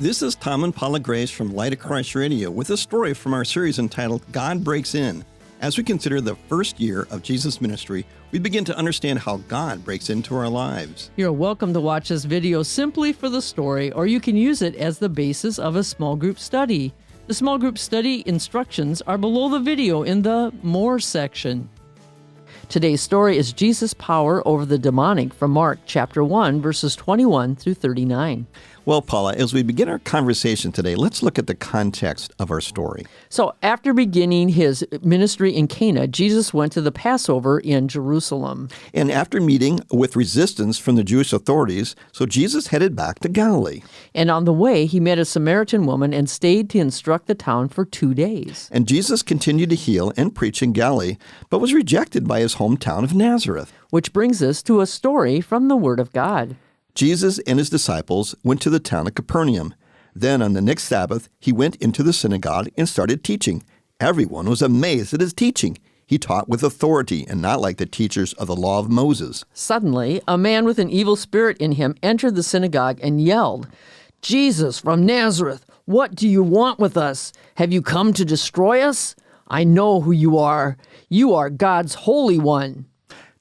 This is Tom and Paula Grace from Light of Christ Radio with a story from our series entitled God Breaks In. As we consider the first year of Jesus' ministry, we begin to understand how God breaks into our lives. You're welcome to watch this video simply for the story, or you can use it as the basis of a small group study. The small group study instructions are below the video in the More section. Today's story is Jesus' power over the demonic from Mark chapter 1, verses 21 through 39. Well, Paula, as we begin our conversation today, let's look at the context of our story. So after beginning his ministry in Cana, Jesus went to the Passover in Jerusalem. And after meeting with resistance from the Jewish authorities, so Jesus headed back to Galilee. And on the way, he met a Samaritan woman and stayed to instruct the town for 2 days. And Jesus continued to heal and preach in Galilee, but was rejected by his hometown of Nazareth. Which brings us to a story from the Word of God. Jesus and his disciples went to the town of Capernaum. Then on the next Sabbath, he went into the synagogue and started teaching. Everyone was amazed at his teaching. He taught with authority and not like the teachers of the law of Moses. Suddenly, a man with an evil spirit in him entered the synagogue and yelled, "Jesus from Nazareth, what do you want with us? Have you come to destroy us? I know who you are. You are God's Holy One."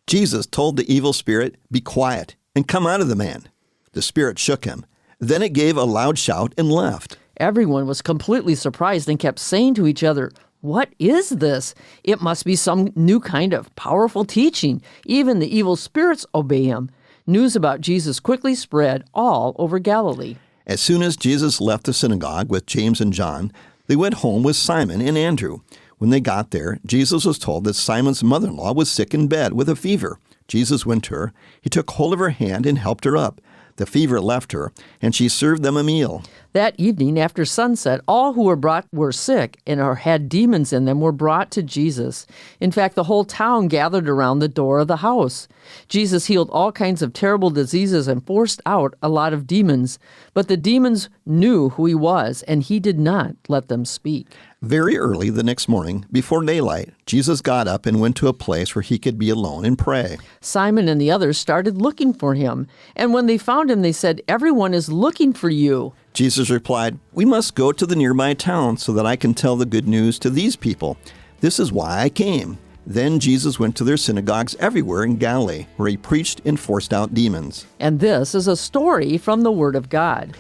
Jesus told the evil spirit, "Be quiet and come out of the man." The spirit shook him. Then it gave a loud shout and left. Everyone was completely surprised and kept saying to each other, "What is this? It must be some new kind of powerful teaching. Even the evil spirits obey him." News about Jesus quickly spread all over Galilee. As soon as Jesus left the synagogue with James and John, they went home with Simon and Andrew. When they got there, Jesus was told that Simon's mother-in-law was sick in bed with a fever. Jesus went to her. He took hold of her hand and helped her up. The fever left her, and she served them a meal. That evening, after sunset, all who were sick and or had demons in them were brought to Jesus. In fact, the whole town gathered around the door of the house. Jesus healed all kinds of terrible diseases and forced out a lot of demons. But the demons knew who he was, and he did not let them speak. Very early the next morning, before daylight, Jesus got up and went to a place where he could be alone and pray. Simon and the others started looking for him. And when they found him, they said, "Everyone is looking for you." Jesus replied, "We must go to the nearby town so that I can tell the good news to these people. This is why I came." Then Jesus went to their synagogues everywhere in Galilee, where he preached and forced out demons. And this is a story from the Word of God.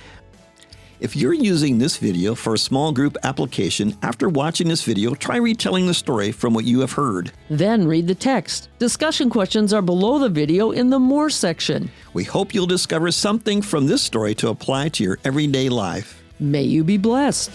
If you're using this video for a small group application, after watching this video, try retelling the story from what you have heard. Then read the text. Discussion questions are below the video in the More section. We hope you'll discover something from this story to apply to your everyday life. May you be blessed.